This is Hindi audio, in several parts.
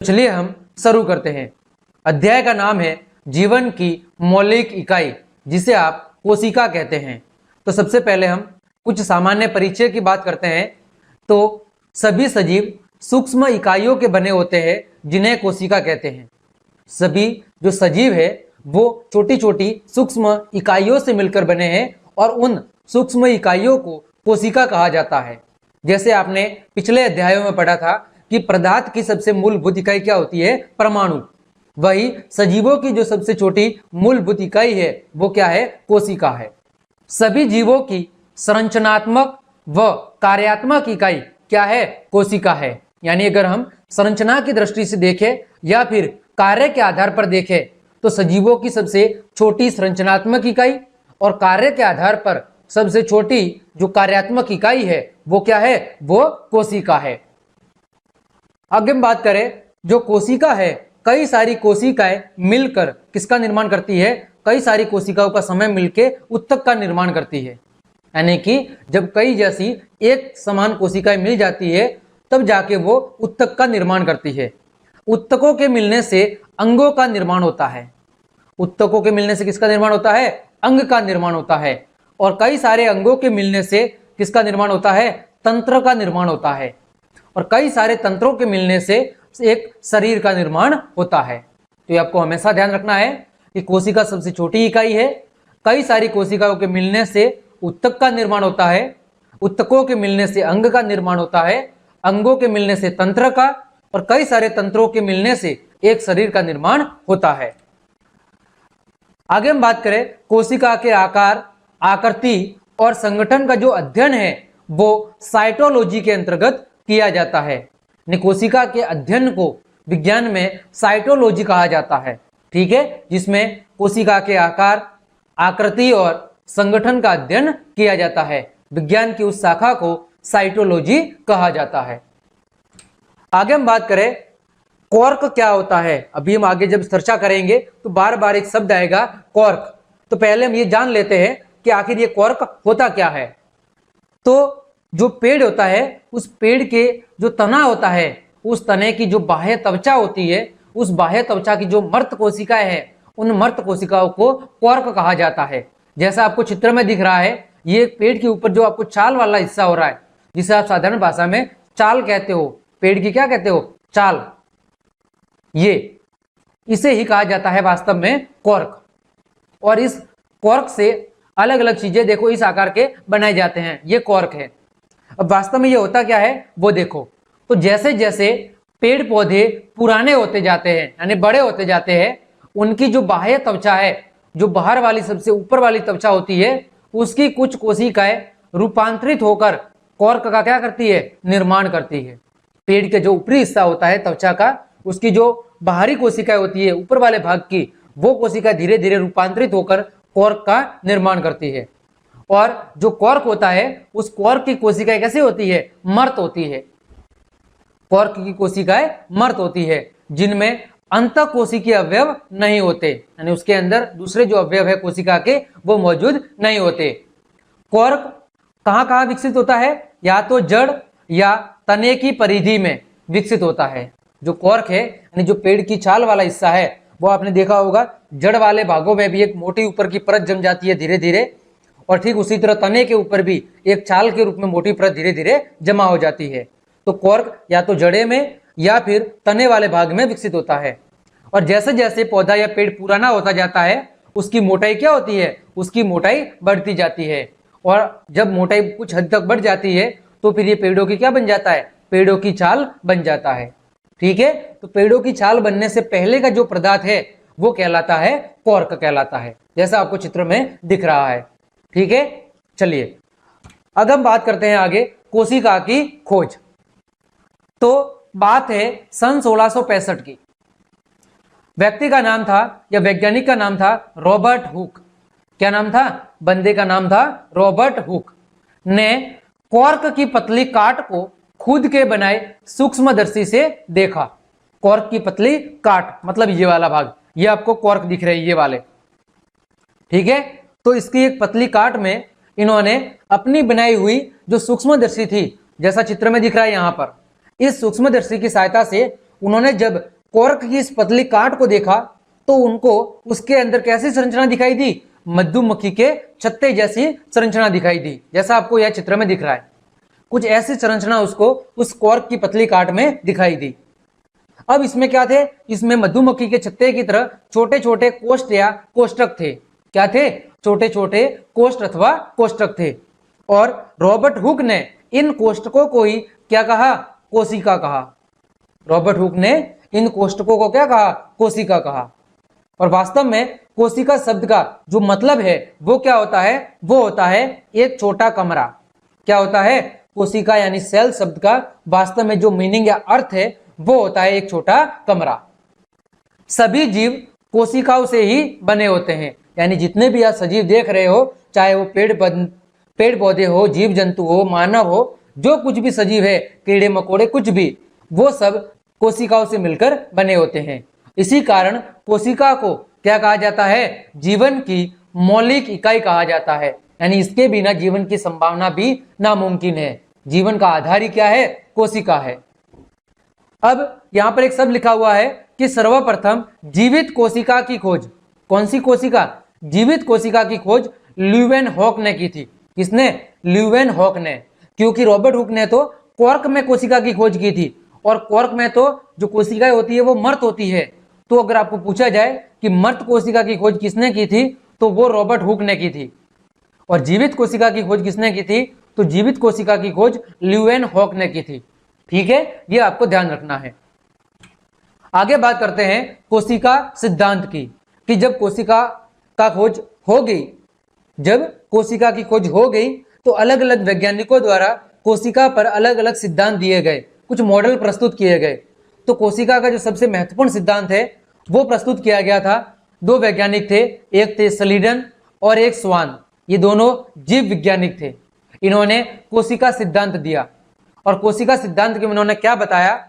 चलिए हम शुरू करते हैं। अध्याय का नाम है जीवन की मौलिक इकाई, जिसे आप कोशिका कहते हैं। तो सबसे पहले हम कुछ सामान्य परिचय की बात करते हैं। तो सभी सजीव सूक्ष्म इकाइयों के बने होते हैं, जिन्हें कोशिका कहते हैं। सभी जो सजीव है वो छोटी छोटी सूक्ष्म इकाइयों से मिलकर बने हैं और उन सूक्ष्म इकाइयों को कोशिका कहा जाता है। जैसे आपने पिछले अध्यायों में पढ़ा था कि पदार्थ की सबसे मूलभूत इकाई क्या होती है? परमाणु। वही सजीवों की जो सबसे छोटी मूलभूत इकाई है वो क्या है? कोशिका है। सभी जीवों की संरचनात्मक व कार्यात्मक इकाई क्या है? कोशिका है। यानी अगर हम संरचना की दृष्टि से देखें या फिर कार्य के आधार पर देखें तो सजीवों की सबसे छोटी संरचनात्मक इकाई और कार्य के आधार पर सबसे छोटी जो कार्यात्मक इकाई है वो क्या है? वो कोशिका है। आगे हम बात करें, जो कोशिका है, कई सारी कोशिकाएं मिलकर किसका निर्माण करती है? कई सारी कोशिकाओं का समय मिलकर उत्तक का निर्माण करती है। यानी कि जब कई जैसी एक समान कोशिकाएं मिल जाती है तब जाके वो उत्तक का निर्माण करती है। उत्तकों के मिलने से अंगों का निर्माण होता है। उत्तकों के मिलने से किसका निर्माण होता है? अंग का निर्माण होता है। और कई सारे अंगों के मिलने से किसका निर्माण होता है? तंत्र का निर्माण होता है। और कई सारे तंत्रों के मिलने से एक शरीर का निर्माण होता है। तो ये आपको हमेशा ध्यान रखना है कि कोशिका सबसे छोटी इकाई है। कई सारी कोशिकाओं के मिलने से उत्तक का निर्माण होता है। उत्तकों के मिलने से अंग का निर्माण होता है। अंगों के मिलने से तंत्र का, और कई सारे तंत्रों के मिलने से एक शरीर का निर्माण होता है। आगे हम बात करें, कोशिका के आकार, आकृति और संगठन का जो अध्ययन है वो साइटोलॉजी के अंतर्गत किया जाता है। कोशिका के अध्ययन को विज्ञान में साइटोलॉजी कहा जाता है। ठीक है, जिसमें कोशिका के आकार, आकृति और संगठन का अध्ययन किया जाता है। विज्ञान की उस शाखा को साइटोलॉजी कहा जाता है। आगे हम बात करें, क्वार्क क्या होता है। अभी हम आगे जब चर्चा करेंगे तो बार बार एक शब्द आएगा क्वार्क। तो पहले हम ये जान लेते हैं कि आखिर ये क्वार्क होता क्या है। तो जो पेड़ होता है, उस पेड़ के जो तना होता है, उस तने की जो बाह्य त्वचा होती है, उस बाह्य त्वचा की जो मर्त कोशिकाएं हैं, उन मर्त कोशिकाओं को क्वार्क कहा जाता है। जैसा आपको चित्र में दिख रहा है, ये पेड़ के ऊपर जो आपको चाल वाला हिस्सा हो रहा है, जिसे आप साधारण भाषा में चाल कहते हो, पेड़ की क्या कहते हो? चाल। ये इसे ही कहा जाता है वास्तव में क्वार्क। और इस क्वार्क से अलग अलग चीजें देखो इस आकार के बनाए जाते हैं, ये क्वार्क है। अब वास्तव में ये होता क्या है वो देखो। तो जैसे जैसे पेड़ पौधे पुराने होते जाते हैं, यानी बड़े होते जाते हैं, उनकी जो बाह्य त्वचा है, जो बाहर वाली सबसे ऊपर वाली त्वचा होती है, उसकी कुछ कोशिकाएं रूपांतरित होकर क्वार्क का क्या करती है? निर्माण करती है। पेड़ के जो ऊपरी हिस्सा होता है त्वचा का, उसकी जो बाहरी कोशिकाएं होती है ऊपर वाले भाग की, वो कोशिका धीरे धीरे रूपांतरित होकर क्वार्क का निर्माण करती है। और जो क्वार्क होता है, उस क्वार्क की कोशिकाएं कैसे होती है? मर्त होती है। क्वार्क की कोशिकाएं मर्त होती है, जिनमें अंतःकोशिकीय अवयव नहीं होते, यानी उसके अंदर दूसरे जो अवयव है कोशिका के वो मौजूद नहीं होते। क्वार्क कहां कहां विकसित होता है? या तो जड़ या तने की परिधि में विकसित होता है। जो क्वार्क है, यानी जो पेड़ की छाल वाला हिस्सा है, वो आपने देखा होगा, जड़ वाले भागों में भी एक मोटी ऊपर की परत जम जाती है धीरे धीरे, और ठीक उसी तरह तने के ऊपर भी एक छाल के रूप में मोटी परत धीरे धीरे जमा हो जाती है। तो क्वार्क या तो जड़े में या फिर तने वाले भाग में विकसित होता है। और जैसे जैसे पौधा या पेड़ पुराना होता जाता है, उसकी मोटाई क्या होती है? उसकी मोटाई बढ़ती जाती है। और जब मोटाई कुछ हद तक बढ़ जाती है तो फिर ये पेड़ों की क्या बन जाता है? पेड़ों की छाल बन जाता है। ठीक है, तो पेड़ों की छाल बनने से पहले का जो पदार्थ है वो कहलाता है क्वार्क कहलाता है, जैसा आपको चित्र में दिख रहा है। ठीक है, चलिए अब हम बात करते हैं आगे कोशिका की खोज। तो बात है सन 1665 की। व्यक्ति का नाम था या वैज्ञानिक का नाम था रॉबर्ट हुक। क्या नाम था? बंदे का नाम था रॉबर्ट हुक। ने क्वार्क की पतली काट को खुद के बनाए सूक्ष्मदर्शी से देखा। क्वार्क की पतली काट मतलब ये वाला भाग, ये आपको क्वार्क दिख रहे हैं ये वाले। ठीक है, तो इसकी एक पतली काट में इन्होंने अपनी बनाई हुई जो सूक्ष्मदर्शी थी, जैसा चित्र में दिख रहा है यहां पर, इस सूक्ष्मदर्शी की सहायता से उन्होंने जब कॉर्क की इस पतली काट को देखा तो उनको उसके अंदर कैसी संरचना दिखाई दी? मधुमक्खी के छत्ते जैसी संरचना दिखाई दी, जैसा आपको यह चित्र में दिख रहा है। कुछ ऐसी संरचना उसको उस कॉर्क की पतली काट में दिखाई दी। अब इसमें क्या थे? इसमें मधुमक्खी के छत्ते की तरह छोटे छोटे कोष्ठ या कोष्ठक थे। क्या थे? छोटे छोटे कोष्ठ अथवा कोष्ठक थे। और रॉबर्ट हुक ने इन कोष्ठकों को ही क्या कहा? कोशिका कहा। रॉबर्ट हुक ने इन कोष्ठकों को क्या कहा? कोशिका कहा। और वास्तव में कोशिका शब्द का जो मतलब है वो क्या होता है? वो होता है एक छोटा कमरा। क्या होता है? कोशिका यानी सेल शब्द का वास्तव में जो मीनिंग या अर्थ है वो होता है एक छोटा कमरा। सभी जीव कोशिकाओं से ही बने होते हैं, यानी जितने भी आप सजीव देख रहे हो, चाहे वो पेड़ पौधे हो, जीव जंतु हो, मानव हो, जो कुछ भी सजीव है, कीड़े मकोड़े कुछ भी, वो सब कोशिकाओं से मिलकर बने होते हैं। इसी कारण कोशिका को क्या कहा जाता है? जीवन की मौलिक इकाई कहा जाता है, यानी इसके बिना जीवन की संभावना भी नामुमकिन है। जीवन का आधार ही क्या है? कोशिका है। अब यहां पर एक शब्द लिखा हुआ है कि सर्वप्रथम जीवित कोशिका की खोज। कौन सी कोशिका? जीवित कोशिका की खोज ल्यूवेनहॉक ने की थी। किसने? ल्यूवेनहॉक ने। क्योंकि रॉबर्ट हुक ने तो कॉर्क में कोशिका की खोज की थी, और कॉर्क में तो जो कोशिकाएं होती है वो मर्त होती है। तो अगर आपको पूछा जाए कि मर्त कोशिका की खोज किसने की थी, तो वो रॉबर्ट हुक ने की थी। और जीवित कोशिका की खोज किसने की थी? तो जीवित कोशिका की खोज ल्यूवेनहॉक ने की थी। ठीक है, ये आपको ध्यान रखना है। आगे बात करते हैं कोशिका सिद्धांत की, कि जब कोशिका का खोज हो गई, जब कोशिका की खोज हो गई तो अलग अलग वैज्ञानिकों द्वारा कोशिका पर अलग अलग सिद्धांत दिए गए, कुछ मॉडल प्रस्तुत किए गए। तो कोशिका का जो सबसे महत्वपूर्ण सिद्धांत है वो प्रस्तुत किया गया था। दो वैज्ञानिक थे, एक थे स्लीडन और एक स्वान। ये दोनों जीव वैज्ञानिक थे। इन्होंने कोशिका सिद्धांत दिया। और कोशिका सिद्धांत के उन्होंने क्या बताया?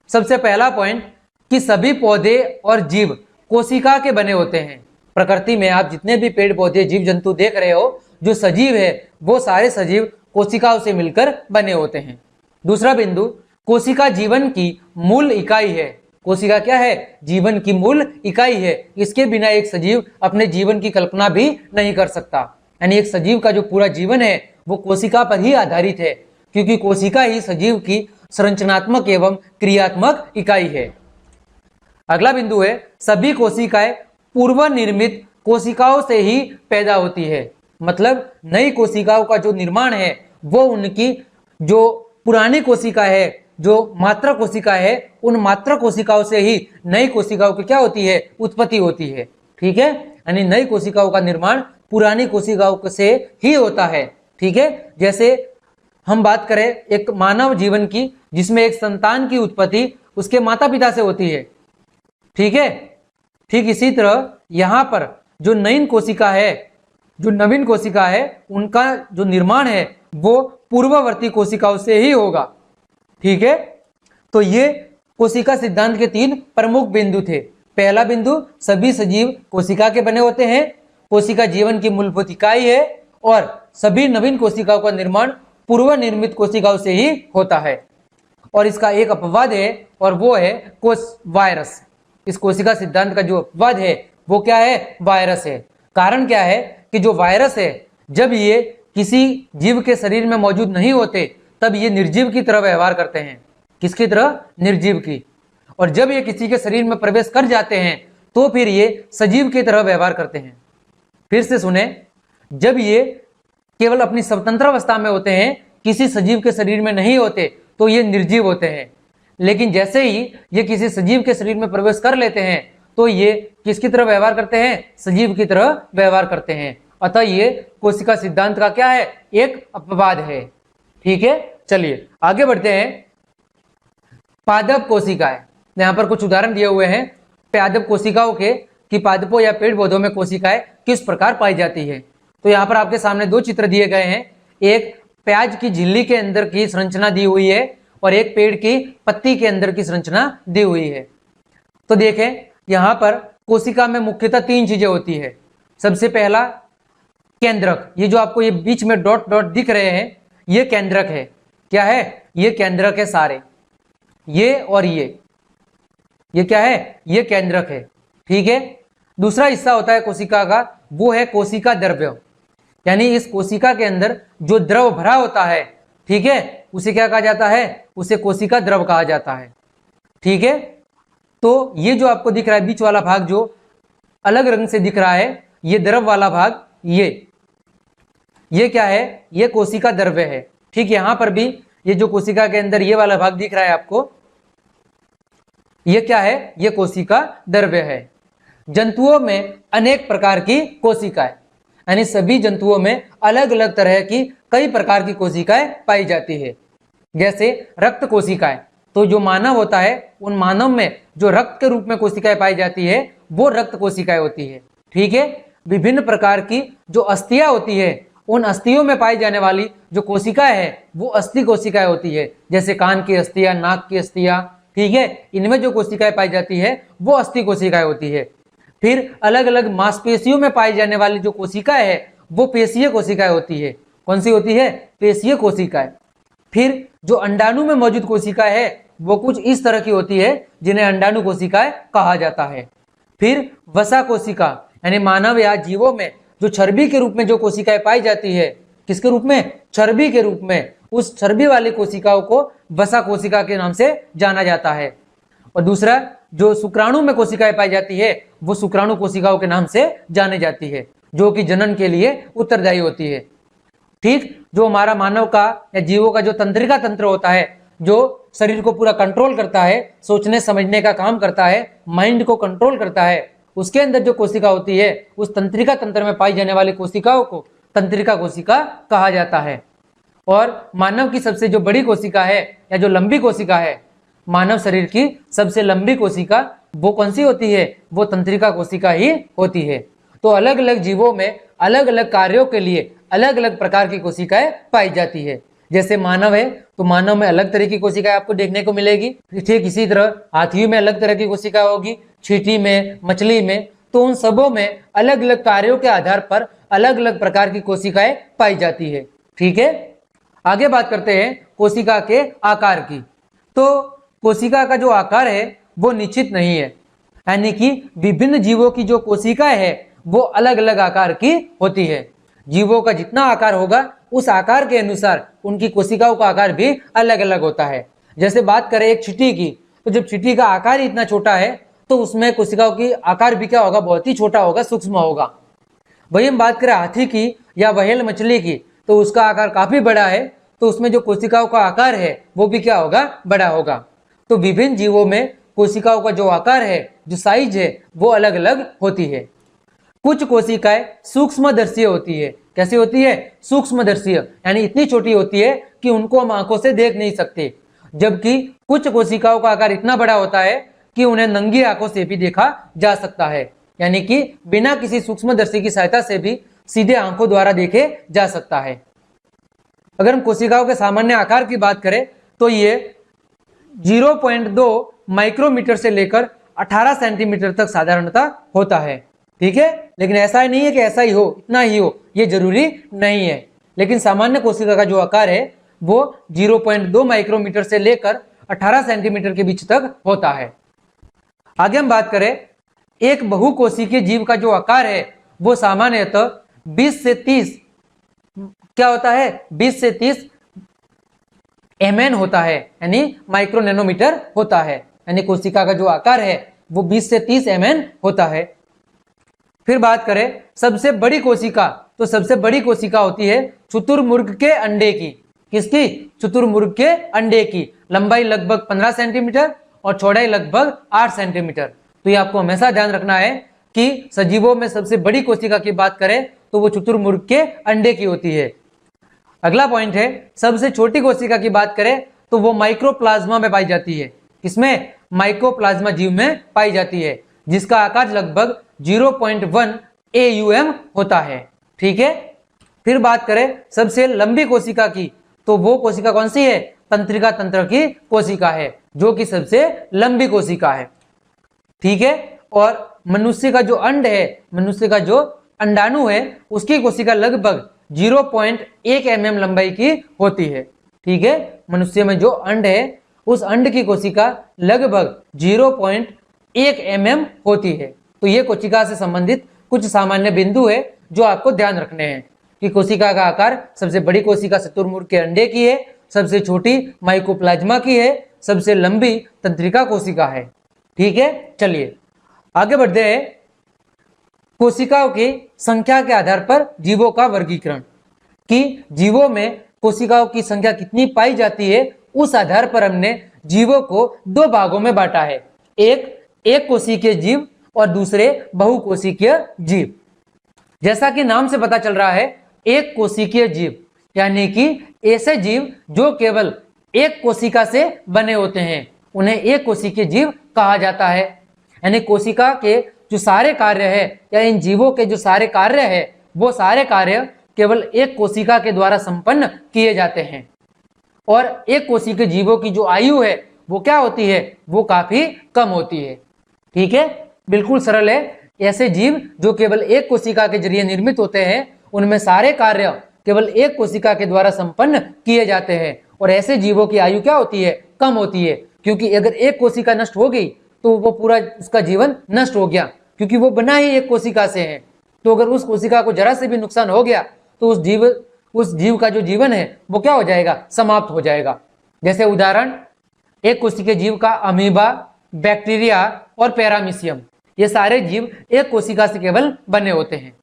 सबसे पहला पॉइंट कि सभी पौधे और जीव कोशिका के बने होते हैं। प्रकृति में आप जितने भी पेड़ पौधे जीव जंतु देख रहे हो, जो सजीव है वो सारे सजीव कोशिकाओं से मिलकर बने होते हैं। दूसरा बिंदु, कोशिका जीवन की मूल इकाई है। कोशिका क्या है? जीवन की मूल इकाई है। इसके बिना एक सजीव अपने जीवन की कल्पना भी नहीं कर सकता। यानी एक सजीव का जो पूरा जीवन है वो कोशिका पर ही आधारित है, क्योंकि कोशिका ही सजीव की संरचनात्मक एवं क्रियात्मक इकाई है। अगला बिंदु है, सभी कोशिकाएं पूर्व निर्मित कोशिकाओं से ही पैदा होती है। मतलब नई कोशिकाओं का जो निर्माण है वो उनकी जो पुरानी कोशिका है, जो मात्र कोशिका है, उन मात्र कोशिकाओं से ही नई कोशिकाओं की क्या होती है? उत्पत्ति होती है। ठीक है, यानी नई कोशिकाओं का निर्माण पुरानी कोशिकाओं से ही होता है। ठीक है, जैसे हम बात करें एक मानव जीवन की, जिसमें एक संतान की उत्पत्ति उसके माता पिता से होती है। ठीक है, ठीक इसी तरह यहां पर जो नवीन कोशिका है, जो नवीन कोशिका है, उनका जो निर्माण है वो पूर्ववर्ती कोशिकाओं से ही होगा। ठीक है, तो ये कोशिका सिद्धांत के 3 प्रमुख बिंदु थे। पहला बिंदु, सभी सजीव कोशिका के बने होते हैं, कोशिका जीवन की मूलभूत इकाई है, और सभी नवीन कोशिकाओं का निर्माण पूर्व निर्मित कोशिकाओं से ही होता है। और इसका एक अपवाद है, और वो है वायरस। इस कोशिका सिद्धांत का जो अपवाद है वो क्या है? वायरस है। कारण क्या है कि जो वायरस है, जब ये किसी जीव के शरीर में मौजूद नहीं होते तब ये निर्जीव की तरह व्यवहार करते हैं। किसकी तरह? निर्जीव की। और जब ये किसी के शरीर में प्रवेश कर जाते हैं तो फिर ये सजीव की तरह व्यवहार करते हैं। फिर से सुने, जब ये केवल अपनी स्वतंत्र अवस्था में होते हैं, किसी सजीव के शरीर में नहीं होते, तो ये निर्जीव होते हैं। लेकिन जैसे ही ये किसी सजीव के शरीर में प्रवेश कर लेते हैं तो ये किसकी तरह व्यवहार करते हैं? सजीव की तरह व्यवहार करते हैं। अतः ये कोशिका सिद्धांत का क्या है? एक अपवाद है। ठीक है, चलिए आगे बढ़ते हैं। पादप कोशिकाएं, यहाँ पर कुछ उदाहरण दिए हुए हैं पादप कोशिकाओं के, कि पादपों या पेड़ पौधों में कोशिकाएं किस प्रकार पाई जाती है। तो यहाँ पर आपके सामने 2 चित्र दिए गए हैं। एक प्याज की झिल्ली के अंदर की संरचना दी हुई है, और एक पेड़ की पत्ती के अंदर की संरचना दी हुई है। तो देखें, यहाँ पर कोशिका में मुख्यतः 3 चीजें होती है। सबसे पहला केंद्रक, ये जो आपको ये बीच में डॉट डॉट दिख रहे हैं, ये केंद्रक है। क्या है? ये केंद्रक है सारे, ये और ये। ये क्या है, ये केंद्रक है। ठीक है, दूसरा हिस्सा होता है कोशिका का, वो है कोशिका द्रव्य, यानी इस कोशिका के अंदर जो द्रव भरा होता है, ठीक है, उसे क्या कहा जाता है, उसे कोशिका द्रव कहा जाता है। ठीक है, तो ये जो आपको दिख रहा है बीच वाला भाग जो अलग रंग से दिख रहा है, ये द्रव वाला भाग, ये क्या है, ये कोशिका द्रव्य है। ठीक, यहां पर भी ये जो कोशिका के अंदर ये वाला भाग दिख रहा है आपको, ये क्या है, ये कोशिका द्रव्य है। जंतुओं में अनेक प्रकार की कोशिकाएं, यानी सभी जंतुओं में अलग अलग तरह की कई प्रकार की कोशिकाएं पाई जाती है। जैसे रक्त कोशिकाएं, तो जो मानव होता है उन मानव में जो रक्त के रूप में कोशिकाएं पाई जाती है वो रक्त कोशिकाएं होती है। ठीक है, विभिन्न प्रकार की जो अस्थियां होती है, उन अस्थियों में पाई जाने वाली जो कोशिकाएं है वो अस्थि कोशिकाएं होती है। जैसे कान की अस्थियां, नाक की अस्थियां, ठीक है, इनमें जो कोशिकाएं पाई जाती है वो अस्थि कोशिकाएं होती है। फिर अलग अलग मांसपेशियों में पाई जाने वाली जो कोशिकाएं है वो पेशीय कोशिकाएं होती है। कौन सी होती है, पेशीय कोशिकाएं। फिर जो अंडाणु में मौजूद कोशिकाएं है वो कुछ इस तरह की होती है जिन्हें अंडाणु कोशिकाएं कहा जाता है। फिर वसा कोशिका, यानी मानव या जीवों में जो चर्बी के रूप में जो कोशिकाएं पाई जाती है, किसके रूप में, चर्बी के रूप में, उस चर्बी वाली कोशिकाओं को वसा कोशिका के नाम से जाना जाता है। और दूसरा जो शुक्राणु में कोशिकाएं पाई जाती है वो शुक्राणु कोशिकाओं के नाम से जानी जाती है, जो कि जनन के लिए उत्तरदायी होती है। ठीक, जो हमारा मानव का या जीवों का जो तंत्रिका तंत्र होता है, जो शरीर को पूरा कंट्रोल करता है, सोचने समझने का काम करता है, माइंड को कंट्रोल करता है, उसके अंदर जो कोशिका होती है उस तंत्रिका तंत्र में पाई जाने वाली कोशिकाओं को तंत्रिका कोशिका कहा जाता है। और मानव की सबसे जो बड़ी कोशिका है या जो लंबी कोशिका है, मानव शरीर की सबसे लंबी कोशिका वो कौन सी होती है, वो तंत्रिका कोशिका ही होती है। तो अलग अलग जीवों में अलग अलग कार्यों के लिए अलग अलग प्रकार की कोशिकाएं पाई जाती है। जैसे मानव है तो मानव में अलग तरह की कोशिकाएं आपको देखने को मिलेगी। ठीक इसी तरह हाथियों में अलग तरह की कोशिका होगी, चींटी में, मछली में, तो उन सबों में अलग अलग कार्यों के आधार पर अलग अलग प्रकार की कोशिकाएं पाई जाती है। ठीक है, आगे बात करते हैं कोशिका के आकार की। तो कोशिका का जो आकार है वो निश्चित नहीं है, यानी कि विभिन्न जीवों की जो कोशिकाएं है वो अलग अलग आकार की होती है। जीवों का जितना आकार होगा उस आकार के अनुसार उनकी कोशिकाओं का आकार भी अलग अलग होता है। जैसे बात करें एक चींटी की, तो जब चींटी का आकार ही इतना छोटा है तो उसमें कोशिकाओं की आकार भी क्या होगा, बहुत ही छोटा होगा, सूक्ष्म होगा। वही हम बात करें हाथी की या व्हेल मछली की, तो उसका आकार काफी बड़ा है, तो उसमें जो कोशिकाओं का आकार है वो भी क्या होगा, बड़ा होगा। तो विभिन्न जीवों में कोशिकाओं का जो आकार है, जो साइज है, वो अलग अलग होती है। कुछ कोशिकाएं सूक्ष्मदर्शीय होती है। कैसी होती है, सूक्ष्मदर्शीय, यानी इतनी छोटी होती है कि उनको हम आंखों से देख नहीं सकते। जबकि कुछ कोशिकाओं का आकार इतना बड़ा होता है कि उन्हें नंगी आंखों से भी देखा जा सकता है, यानी कि बिना किसी सूक्ष्मदर्शी की सहायता से भी सीधे आंखों द्वारा देखे जा सकता है। अगर हम कोशिकाओं के सामान्य आकार की बात करें तो ये 0.2 माइक्रोमीटर से लेकर 18 सेंटीमीटर तक साधारणतः होता है। ठीक है, लेकिन ऐसा ही नहीं है कि ऐसा ही हो, इतना ही हो, ये जरूरी नहीं है। लेकिन सामान्य कोशिका का जो आकार है वो 0.2 माइक्रोमीटर से लेकर 18 सेंटीमीटर के बीच तक होता है। आगे हम बात करें एक बहुकोशिकीय जीव का जो आकार है वो सामान्यतः 20 से 30 क्या होता है, 20 से 30 mn होता है, यानी माइक्रो नैनोमीटर होता है। यानी कोशिका का जो आकार है वो 20 से 30 mn होता है। फिर बात करें सबसे बड़ी कोशिका, तो सबसे बड़ी कोशिका होती है शुतुरमुर्ग के अंडे की। किसकी, शुतुरमुर्ग के अंडे की। लंबाई लगभग 15 सेंटीमीटर और चौड़ाई लगभग 8 सेंटीमीटर। तो ये आपको हमेशा ध्यान रखना है कि सजीवों में सबसे बड़ी कोशिका की बात करें तो वो शुतुरमुर्ग के अंडे की होती है। अगला पॉइंट है सबसे छोटी कोशिका की बात करें तो वो माइक्रोप्लाज्मा में पाई जाती है। किसमें, माइक्रोप्लाज्मा जीव में पाई जाती है, जिसका आकार लगभग 0.1 AUM होता है। ठीक है, फिर बात करें सबसे लंबी कोशिका की, तो वो कोशिका कौन सी है, तंत्रिका तंत्र की कोशिका है, जो कि सबसे लंबी कोशिका है। ठीक है, और मनुष्य का जो अंड है, मनुष्य का जो अंडाणु है, उसकी कोशिका लगभग 0.1 mm लंबाई की होती है। ठीक है, मनुष्य में जो अंड है उस अंड की कोशिका लगभग 1 mm होती है। तो ये कोशिका से संबंधित कुछ सामान्य बिंदु है जो आपको ध्यान रखने हैं कि कोशिका का आकार सबसे बड़ी कोशिका शुतुरमुर्ग के अंडे की है, सबसे छोटी माइकोप्लाज्मा की है, सबसे लंबी तंत्रिका कोशिका है। ठीक है, चलिए आगे बढ़ते हैं। कोशिकाओं की संख्या के आधार पर जीवों का वर्गीकरण, कि जीवों में कोशिकाओं की संख्या कितनी पाई जाती है, उस आधार पर हमने जीवों को 2 भागों में बांटा है, एक कोशिकीय जीव और दूसरे बहुकोशिकीय जीव। जैसा कि नाम से पता चल रहा है, एक कोशिकीय जीव यानी कि ऐसे जीव जो केवल एक कोशिका से बने होते हैं, उन्हें एक कोशिकीय जीव कहा जाता है। यानी कोशिका के जो सारे कार्य है या इन जीवों के जो सारे कार्य है, वो सारे कार्य केवल एक कोशिका के द्वारा संपन्न किए जाते हैं। और एक कोशिकीय जीवों की जो आयु है वो क्या होती है, वो काफी कम होती है। ठीक है, बिल्कुल सरल है। ऐसे जीव जो केवल एक कोशिका के जरिए निर्मित होते हैं, उनमें सारे कार्य केवल एक कोशिका के द्वारा संपन्न किए जाते हैं। और ऐसे जीवों की आयु क्या होती है, कम होती है, क्योंकि अगर एक कोशिका नष्ट हो गई तो वो पूरा उसका जीवन नष्ट हो गया, क्योंकि वो बना ही एक कोशिका से है। तो अगर उस कोशिका को जरा से भी नुकसान हो गया तो उस जीव का जो जीवन है वो क्या हो जाएगा, समाप्त हो जाएगा। जैसे उदाहरण, एक कोशिकीय जीव का अमीबा, बैक्टीरिया और पैरामीशियम, ये सारे जीव एक कोशिका से केवल बने होते हैं।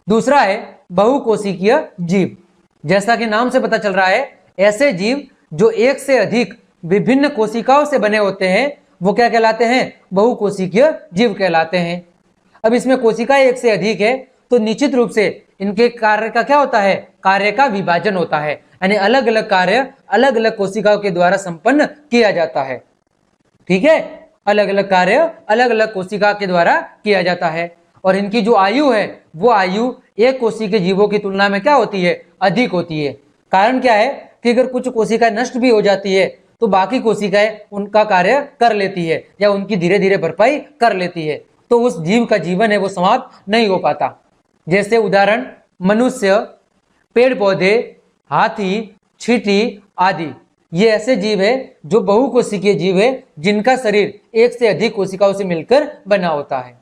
दूसरा है बहुकोशिकीय जीव। जैसा कि नाम से पता चल रहा है, ऐसे जीव जो एक से अधिक विभिन्न कोशिकाओं से बने होते हैं, वो क्या कहलाते हैं, बहुकोशिकीय जीव कहलाते हैं। अब इसमें कोशिकाएं एक से अधिक है तो निश्चित रूप से इनके कार्य का क्या होता है, कार्य का विभाजन होता है, यानी अलग अलग कार्य अलग अलग कोशिकाओं के द्वारा संपन्न किया जाता है। ठीक है, अलग अलग कार्य अलग अलग कोशिका के द्वारा किया जाता है। और इनकी जो आयु है वो आयु एक कोशिकीय जीवों की तुलना में क्या होती है, अधिक होती है। कारण क्या है कि अगर कुछ कोशिकाएं नष्ट भी हो जाती है तो बाकी कोशिकाएं उनका कार्य कर लेती है या उनकी धीरे धीरे भरपाई कर लेती है, तो उस जीव का जीवन है वो समाप्त नहीं हो पाता। जैसे उदाहरण, मनुष्य, पेड़ पौधे, हाथी, चींटी आदि, ये ऐसे जीव है जो बहुकोशिकीय जीव है, जिनका शरीर एक से अधिक कोशिकाओं से मिलकर बना होता है।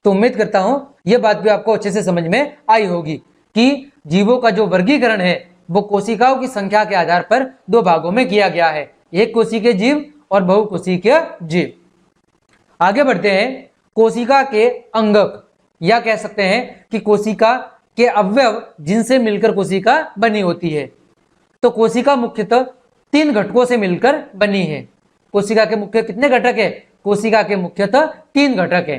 तो उम्मीद करता हूं यह बात भी आपको अच्छे से समझ में आई होगी कि जीवों का जो वर्गीकरण है वो कोशिकाओं की संख्या के आधार पर 2 भागों में किया गया है, एक कोशिकीय जीव और बहुकोशिकीय जीव। आगे बढ़ते हैं। कोशिका के अंगक, या कह सकते हैं कि कोशिका के अवयव जिनसे मिलकर कोशिका बनी होती है। तो कोशिका मुख्यतः 3 घटकों से मिलकर बनी है। कोशिका के मुख्य कितने घटक है, कोशिका के मुख्यतः 3 घटक है।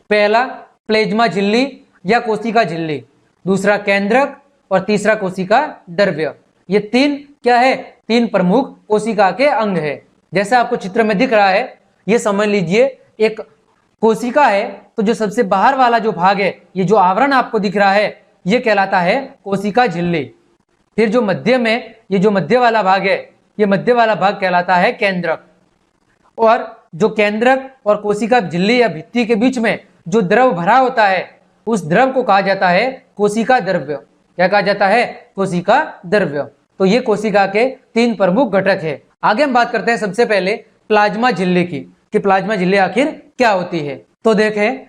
पहला प्लेज्मा झिल्ली या कोशिका झिल्ली, दूसरा केंद्रक और तीसरा कोशिका द्रव्य। ये 3 क्या है, 3 प्रमुख कोशिका के अंग है। जैसा आपको चित्र में दिख रहा है, ये समझ लीजिए एक कोशिका है, तो जो सबसे बाहर वाला जो भाग है, ये जो आवरण आपको दिख रहा है, ये कहलाता है कोशिका झिल्ली। फिर जो मध्य में ये जो मध्य वाला भाग है, ये मध्य वाला भाग कहलाता है केंद्रक। और जो केंद्रक और कोशिका झिल्ली या भित्ति के बीच में जो द्रव भरा होता है, उस द्रव को कहा जाता है कोशिका द्रव्य। क्या कहा जाता है, कोशिका द्रव्य। तो ये कोशिका के 3 प्रमुख घटक है। आगे हम बात करते हैं सबसे पहले प्लाज्मा झिल्ली की, कि प्लाज्मा झिल्ली आखिर क्या होती है। तो देखें,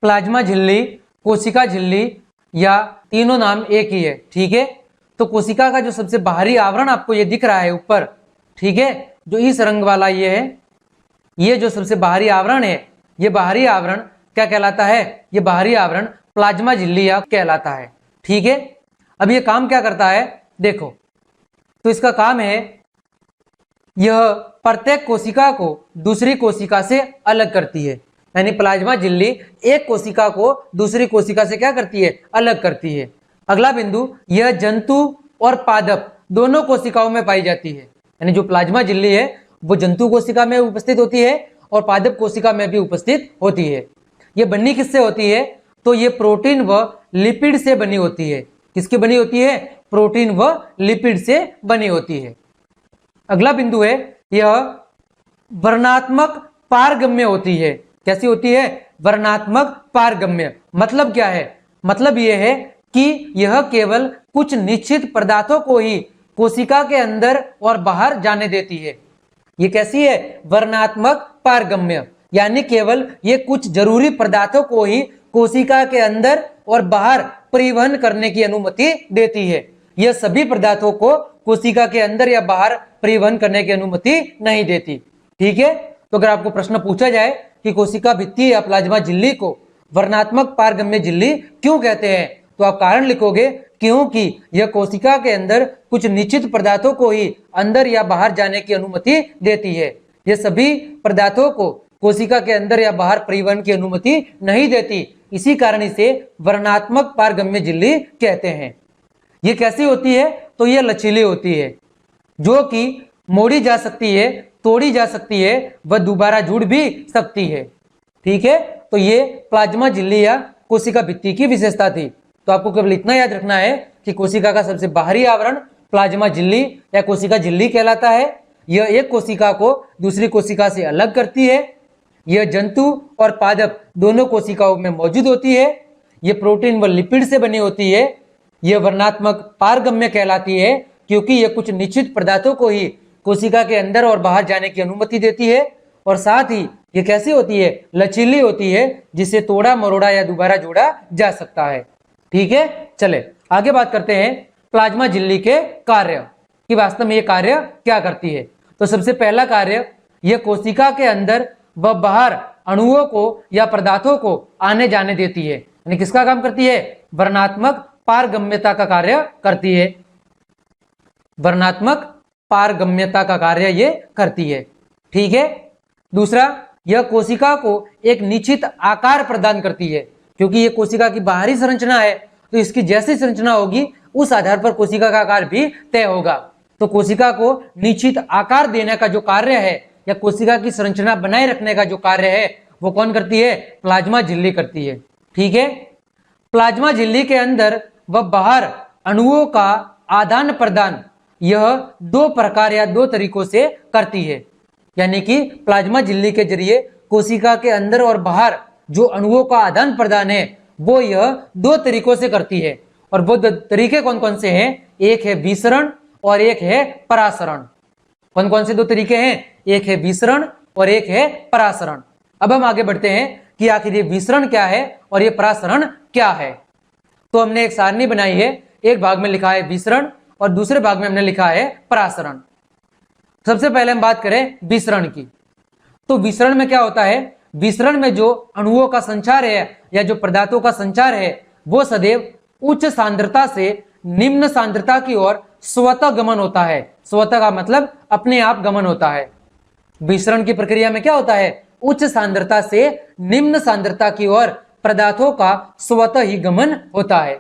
प्लाज्मा झिल्ली, कोशिका झिल्ली, या तीनों नाम एक ही है। ठीक है, तो कोशिका का जो सबसे बाहरी आवरण आपको ये दिख रहा है ऊपर, ठीक है, जो इस रंग वाला ये है, ये जो सबसे बाहरी आवरण है, ये बाहरी आवरण क्या कहलाता है, ये बाहरी आवरण प्लाज्मा झिल्ली कहलाता है। ठीक है, अब ये काम क्या करता है, देखो, तो इसका काम है यह प्रत्येक कोशिका को दूसरी कोशिका से अलग करती है। यानी प्लाज्मा झिल्ली एक कोशिका को दूसरी कोशिका से क्या करती है, अलग करती है। अगला बिंदु, यह जंतु और पादप दोनों कोशिकाओं में पाई जाती है। यानी जो प्लाज्मा झिल्ली है वो जंतु कोशिका में उपस्थित होती है और पादप कोशिका में भी उपस्थित होती है। ये बनी किससे होती है, तो ये प्रोटीन व लिपिड से बनी होती है। किसकी बनी होती है, प्रोटीन व लिपिड से बनी होती है। अगला बिंदु है, यह वर्णात्मक पारगम्य होती है। कैसी होती है, वर्णात्मक पारगम्य। मतलब क्या है, मतलब यह है कि यह केवल कुछ निश्चित पदार्थों को ही कोशिका के अंदर और बाहर जाने देती है। ये कैसी है, वर्णात्मक पारगम्य। यानी केवल ये कुछ जरूरी पदार्थों को ही कोशिका के अंदर और बाहर परिवहन करने की अनुमति देती है। यह सभी पदार्थों को कोशिका के अंदर या बाहर परिवहन करने की अनुमति नहीं देती। ठीक है, तो अगर आपको प्रश्न पूछा जाए कि कोशिका भित्ति या प्लाज्मा झिल्ली को वर्णात्मक पारगम्य झिल्ली क्यों कहते हैं, तो आप कारण लिखोगे क्योंकि यह कोशिका के अंदर कुछ निश्चित पदार्थों को ही अंदर या बाहर जाने की अनुमति देती है। यह सभी पदार्थों को कोशिका के अंदर या बाहर परिवहन की अनुमति नहीं देती, इसी कारण इसे वर्णात्मक पारगम्य झिल्ली कहते हैं। ये कैसी होती है, तो यह लचीली होती है, जो कि मोड़ी जा सकती है, तोड़ी जा सकती है, वह दोबारा जुड़ भी सकती है। ठीक है, तो ये प्लाज्मा झिल्ली या कोशिका भित्ति की विशेषता थी। तो आपको केवल इतना याद रखना है कि कोशिका का सबसे बाहरी आवरण प्लाज्मा झिल्ली या कोशिका झिल्ली कहलाता है। यह एक कोशिका को दूसरी कोशिका से अलग करती है। यह जंतु और पादप दोनों कोशिकाओं में मौजूद होती है। यह प्रोटीन व लिपिड से बनी होती है। यह वर्णात्मक पारगम्य कहलाती है क्योंकि यह कुछ निश्चित पदार्थों को ही कोशिका के अंदर और बाहर जाने की अनुमति देती है, और साथ ही यह कैसी होती है, लचीली होती है, जिसे तोड़ा मरोड़ा या दोबारा जोड़ा जा सकता है। ठीक है, चले आगे बात करते हैं प्लाज्मा झिल्ली के कार्य कि वास्तव में ये कार्य क्या करती है। तो सबसे पहला कार्य, यह कोशिका के अंदर व बाहर अणुओं को या पदार्थों को आने जाने देती है। यानी किसका काम करती है, वर्णात्मक पारगम्यता का कार्य करती है। वर्णात्मक पारगम्यता का कार्य ये करती है। ठीक है, दूसरा, यह कोशिका को एक निश्चित आकार प्रदान करती है, क्योंकि यह कोशिका की बाहरी संरचना है, तो इसकी जैसी संरचना होगी उस आधार पर कोशिका का आकार भी तय होगा। तो कोशिका को निश्चित आकार देने का जो कार्य है या कोशिका की संरचना बनाए रखने का जो कार्य है वो कौन करती है, प्लाज्मा झिल्ली करती है। ठीक है, प्लाज्मा झिल्ली के अंदर व बाहर अणुओं का आदान प्रदान यह दो प्रकार या दो तरीकों से करती है। यानी कि प्लाज्मा झिल्ली के जरिए कोशिका के अंदर और बाहर जो अणुओं का आदान प्रदान है वो यह दो तरीकों से करती है। और वो तरीके कौन कौन से हैं, एक है विसरण और एक है परासरण। कौन कौन से दो तरीके हैं, एक है विसरण और एक है परासरण। अब हम आगे बढ़ते हैं कि आखिर ये विसरण क्या है और ये परासरण क्या है। तो हमने एक सारणी बनाई है, एक भाग में लिखा है विसरण और दूसरे भाग में हमने लिखा है परासरण। सबसे पहले हम बात करें विसरण की। तो विसरण में क्या होता है, विसरण में जो अणुओं का संचार है या जो पदार्थों का संचार है वो सदैव उच्च सांद्रता से निम्न सांद्रता की ओर स्वतः गमन होता है। स्वतः का मतलब अपने आप गमन होता है। विसरण की प्रक्रिया में क्या होता है, उच्च सांद्रता से निम्न सांद्रता की ओर पदार्थों का स्वतः ही गमन होता है।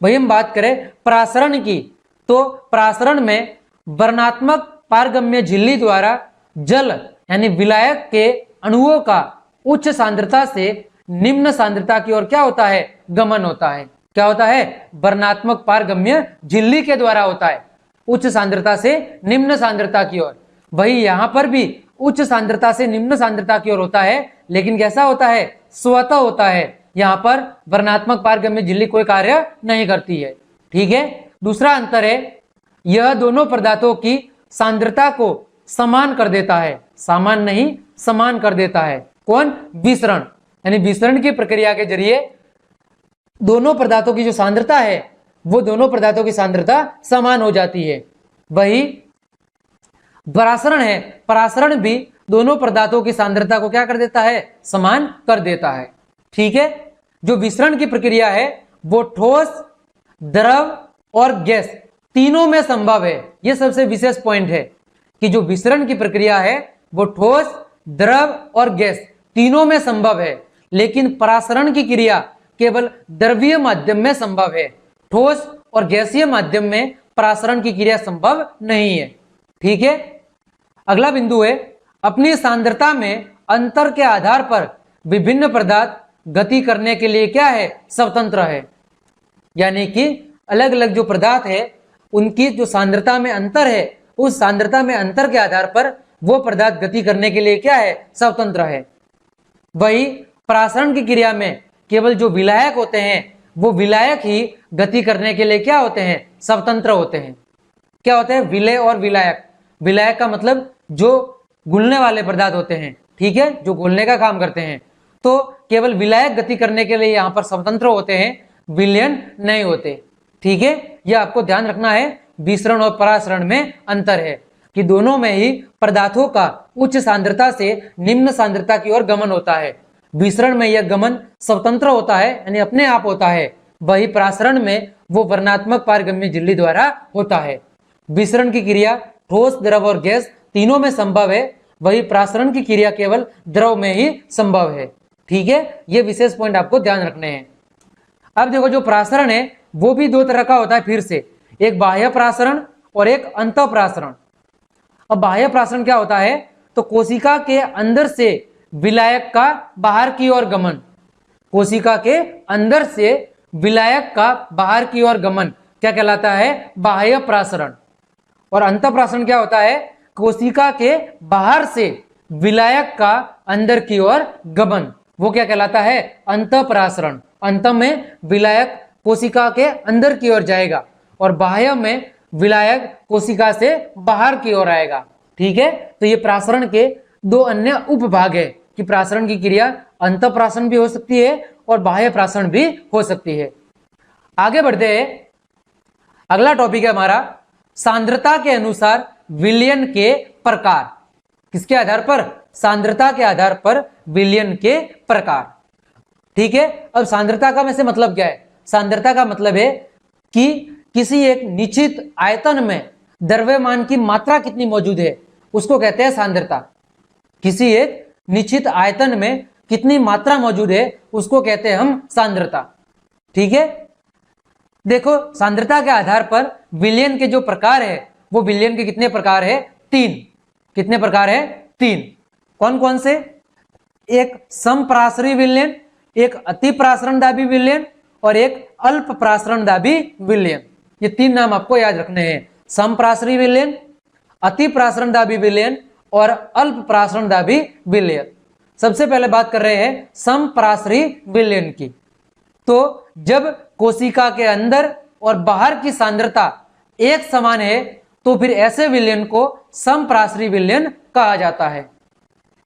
वही हम बात करें परासरण की, तो परासरण में वर्णात्मक पारगम्य झिल्ली द्वारा जल यानी विलायक के अणुओं का उच्च सांद्रता से निम्न सांद्रता की ओर क्या होता है, गमन होता है। क्या होता है, वर्णात्मक पारगम्य झिल्ली के द्वारा होता है, उच्च सांद्रता से निम्न सांद्रता की ओर। वही यहां पर भी उच्च सांद्रता से निम्न सांद्रता की ओर होता है, लेकिन कैसा होता है, स्वतः होता है। यहां पर वर्णात्मक पारगम्य झिल्ली कोई कार्य नहीं करती है। ठीक है, दूसरा अंतर है, यह दोनों पदार्थों की सांद्रता को समान कर देता है, समान नहीं समान कर देता है। कौन, विसरण। यानी विसरण की प्रक्रिया के जरिए दोनों पदार्थों की जो सांद्रता है वो दोनों पदार्थों की सांद्रता समान हो जाती है। वही परासरण है, परासरण भी दोनों पदार्थों की सांद्रता को क्या कर देता है, समान कर देता है। ठीक है, जो विसरण की प्रक्रिया है वो ठोस, द्रव और गैस तीनों में संभव है। यह सबसे विशेष पॉइंट है कि जो विसरण की प्रक्रिया है वो ठोस, द्रव और गैस तीनों में संभव है, लेकिन परासरण की क्रिया केवल द्रवीय माध्यम में संभव है। ठोस और गैसीय माध्यम में परासरण की क्रिया संभव नहीं है। ठीक है, अगला बिंदु है, अपनी सांद्रता में अंतर के आधार पर विभिन्न पदार्थ गति करने के लिए क्या है, स्वतंत्र है। यानी कि अलग अलग जो पदार्थ है उनकी जो सांद्रता में अंतर है, उस सांद्रता में अंतर के आधार पर वो पदार्थ गति करने के लिए क्या है, स्वतंत्र है। वही परासरण की क्रिया में केवल जो विलायक होते हैं वो विलायक ही गति करने के लिए क्या होते हैं, स्वतंत्र होते हैं। क्या होते हैं, विलय और विलायक। विलायक का मतलब जो घुलने वाले पदार्थ होते हैं, ठीक है, जो घोलने का काम करते हैं। तो केवल विलायक गति करने के लिए यहाँ पर स्वतंत्र होते हैं, विलयन नहीं होते। ठीक है, यह आपको ध्यान रखना है। विसरण और परासरण में अंतर है कि दोनों में ही पदार्थों का उच्च सांद्रता से निम्न सांद्रता की ओर गमन होता है। विसरण में यह गमन स्वतंत्र होता है, यानी अपने आप होता है। वही परासरण में वो वर्णात्मक पारगम्य झिल्ली द्वारा होता है। विसरण की क्रिया ठोस, द्रव और गैस तीनों में संभव है, वही परासरण की क्रिया केवल द्रव में ही संभव है। ठीक है, ये विशेष पॉइंट आपको ध्यान रखने हैं। अब देखो, जो परासरण है वो भी दो तरह का होता है। फिर से एक बाह्य परासरण और एक अंतः परासरण। अब बाह्य परासरण क्या होता है, तो कोशिका के अंदर से विलायक का बाहर की ओर गमन, कोशिका के अंदर से विलायक का बाहर की ओर गमन क्या कहलाता है, बाह्य परासरण। और अंतः परासरण क्या होता है, कोशिका के बाहर से विलायक का अंदर की ओर गमन, वो क्या कहलाता है, अंतः परासरण। अंत में विलायक कोशिका के अंदर की ओर जाएगा और बाह्य में विलायक कोशिका से बाहर की ओर आएगा। ठीक है, तो ये परासरण के दो अन्य उपभाग है कि परासरण की क्रिया अंतः परासरण भी हो सकती है और बाह्य परासरण भी हो सकती है। आगे बढ़ते हैं, अगला टॉपिक है हमारा सांद्रता के अनुसार विलयन के प्रकार। किसके आधार पर, सांद्रता के आधार पर विलयन के प्रकार। ठीक है, अब सांद्रता का में से मतलब क्या है, सांद्रता का मतलब है कि किसी एक निश्चित आयतन में द्रव्यमान की मात्रा कितनी मौजूद है, उसको कहते हैं सांद्रता। किसी एक निश्चित आयतन में कितनी मात्रा मौजूद है उसको कहते हैं हम सांद्रता। ठीक है, देखो सांद्रता के आधार पर विलयन के जो प्रकार है वो विलयन के कितने प्रकार है, तीन। कितने प्रकार है, तीन। कौन कौन से, एक समपरासरी विलयन, एक अति परासरणदाबी विलयन और एक अल्प परासरणदाबी विलयन। ये तीन नाम आपको याद रखने हैं, समपरासरी विलयन, अति परासरणदाबी विलयन और अल्प परासरणदाबी विलयन। सबसे पहले बात कर रहे हैं समपरासरी विलयन की। तो जब कोशिका के अंदर और बाहर की सांद्रता एक समान है तो फिर ऐसे विलयन को समपरासरी विलयन कहा जाता है।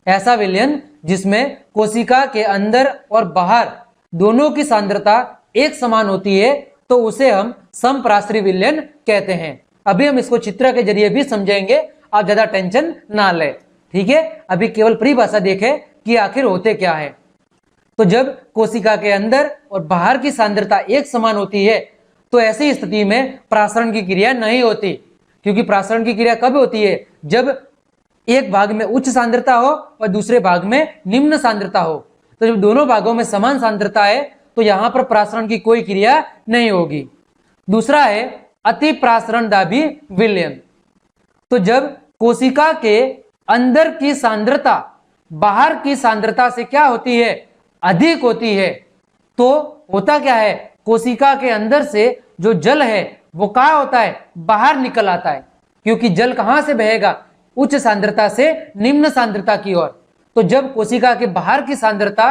ऐसा विलयन जिसमें कोशिका के अंदर और बाहर दोनों की सांद्रता एक समान होती है तो उसे हम समपरासरी विलयन कहते हैं। अभी हम इसको चित्र के जरिए भी समझेंगे, आप ज्यादा टेंशन ना लें। ठीक है, अभी केवल परिभाषा देखें कि आखिर होते क्या है। तो जब कोशिका के अंदर और बाहर की सांद्रता एक समान होती है तो ऐसी स्थिति में परासरण की क्रिया नहीं होती, क्योंकि परासरण की क्रिया कब होती है, जब एक भाग में उच्च सांद्रता हो और दूसरे भाग में निम्न सांद्रता हो। तो जब दोनों भागों में समान सांद्रता है तो यहां पर परासरण की कोई क्रिया नहीं होगी। दूसरा है अति परासरणदाबी विलयन। तो जब कोशिका के अंदर की सांद्रता बाहर की सांद्रता से क्या होती है, अधिक होती है, तो होता क्या है, कोशिका के अंदर से जो जल है वो क्या होता है, बाहर निकल आता है। क्योंकि जल कहां से बहेगा, उच्च सांद्रता से निम्न सांद्रता की ओर। तो जब कोशिका के बाहर की सांद्रता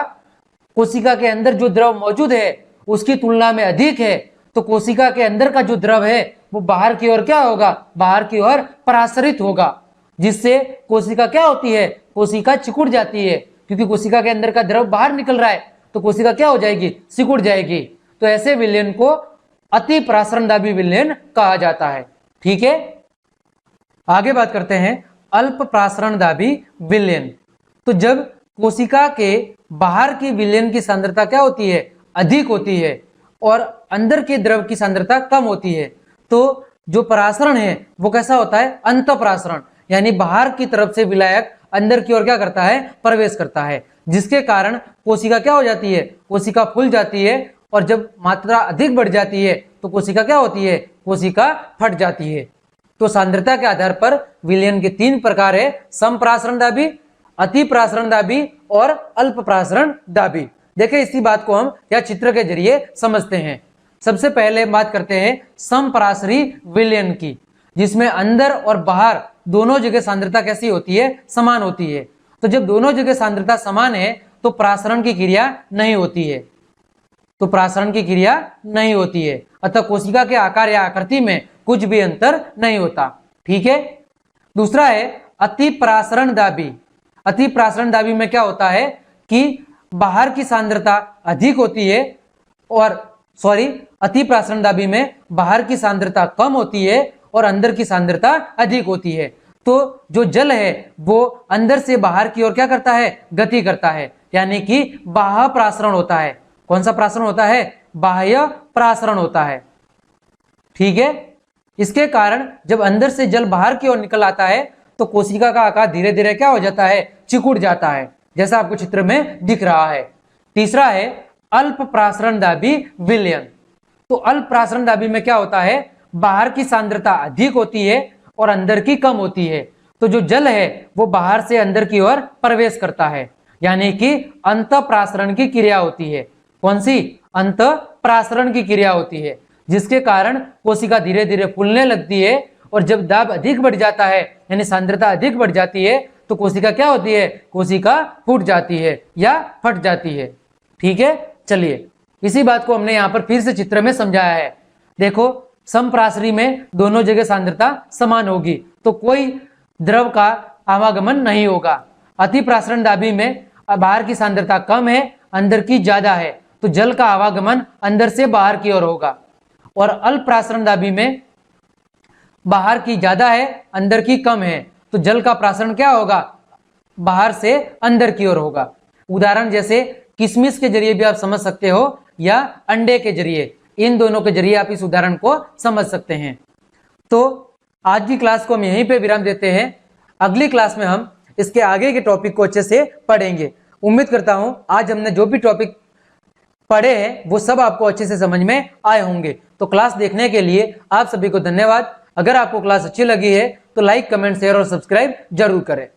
कोशिका के अंदर जो द्रव मौजूद है उसकी तुलना में अधिक है तो कोशिका के अंदर का जो द्रव है वो बाहर की ओर क्या होगा, बाहर की ओर परासरित होगा, जिससे कोशिका क्या होती है, कोशिका सिकुड़ जाती है। क्योंकि कोशिका के अंदर का द्रव बाहर निकल रहा है तो कोशिका क्या हो जाएगी, सिकुड़ जाएगी। तो ऐसे विलयन को अति परासरणदाबी विलयन कहा जाता है। ठीक है, आगे बात करते हैं अल्प परासरणदाबी विलयन। तो जब कोशिका के बाहर की विलयन की सांद्रता क्या होती है, अधिक होती है और अंदर के द्रव की सांद्रता कम होती है, तो जो परासरण है वो कैसा होता है, अंतः परासरण, यानी बाहर की तरफ से विलायक अंदर की ओर क्या करता है, प्रवेश करता है, जिसके कारण कोशिका क्या हो जाती है, कोशिका फूल जाती है और जब मात्रा अधिक बढ़ जाती है तो कोशिका क्या होती है, कोशिका फट जाती है। तो सांद्रता के आधार पर विलयन के तीन प्रकार है, समपरासरणदाबी, अति परासरणदाबी और अल्प परासरणदाबी। देखिए इसी बात को हम या चित्र के जरिए समझते हैं। सबसे पहले बात करते हैं समपरासरी विलयन की, जिसमें अंदर और बाहर दोनों जगह सांद्रता कैसी होती है, समान होती है। तो जब दोनों जगह सांद्रता समान है तो परासरण की क्रिया नहीं होती है, तो परासरण की क्रिया नहीं होती है, अतः कोशिका के आकार या आकृति में कुछ भी अंतर नहीं होता। ठीक है, दूसरा है अति परासरणदाबी। अति प्रासरण दाबी में क्या होता है कि बाहर की सांद्रता अधिक होती है, और अति प्रासरण दाबी में बाहर की सांद्रता कम होती है और अंदर की सांद्रता अधिक होती है। तो जो जल है वो अंदर से बाहर की ओर क्या करता है, गति करता है, यानी कि बाह्य प्रासरण होता है। कौन सा प्रासरण होता है, बाह्य प्रासरण होता है। ठीक है, इसके कारण जब अंदर से जल बाहर की ओर निकल आता है तो कोशिका का आकार धीरे धीरे क्या हो जाता है, चिकुड़ जाता है, जैसा आपको चित्र में दिख रहा है। तीसरा है अल्प प्रासरण दाबी विलयन। तो अल्प प्रासरण दाबी में क्या होता है, बाहर की सांद्रता अधिक होती है और अंदर की कम होती है। तो जो जल है वो बाहर से अंदर की ओर प्रवेश करता है, यानी कि अंतःप्रासरण की क्रिया होती है। कौन सी, अंतःप्रासरण की क्रिया होती है, जिसके कारण कोशिका धीरे धीरे फूलने लगती है। और जब दाब अधिक बढ़ जाता है, यानी सांद्रता अधिक बढ़ जाती है, तो कोशिका क्या होती है, कोशिका फूट जाती है या फट जाती है। ठीक है, चलिए इसी बात को हमने यहाँ पर फिर से चित्र में समझाया है। देखो, समप्रासरी में दोनों जगह सांद्रता समान होगी तो कोई द्रव का आवागमन नहीं होगा। अति प्रासरण दाबी में बाहर की सांद्रता कम है, अंदर की ज्यादा है, तो जल का आवागमन अंदर से बाहर की ओर होगा। और अल्प प्रासरण दाबी में बाहर की ज्यादा है, अंदर की कम है, तो जल का प्रासरण क्या होगा, बाहर से अंदर की ओर होगा। उदाहरण जैसे किशमिश के जरिए भी आप समझ सकते हो या अंडे के जरिए, इन दोनों के जरिए आप इस उदाहरण को समझ सकते हैं। तो आज की क्लास को हम यहीं पे विराम देते हैं। अगली क्लास में हम इसके आगे के टॉपिक को अच्छे से पढ़ेंगे। उम्मीद करता हूं आज हमने जो भी टॉपिक पढ़े हैं वो सब आपको अच्छे से समझ में आए होंगे। तो क्लास देखने के लिए आप सभी को धन्यवाद। अगर आपको क्लास अच्छी लगी है तो लाइक, कमेंट, शेयर और सब्सक्राइब जरूर करें।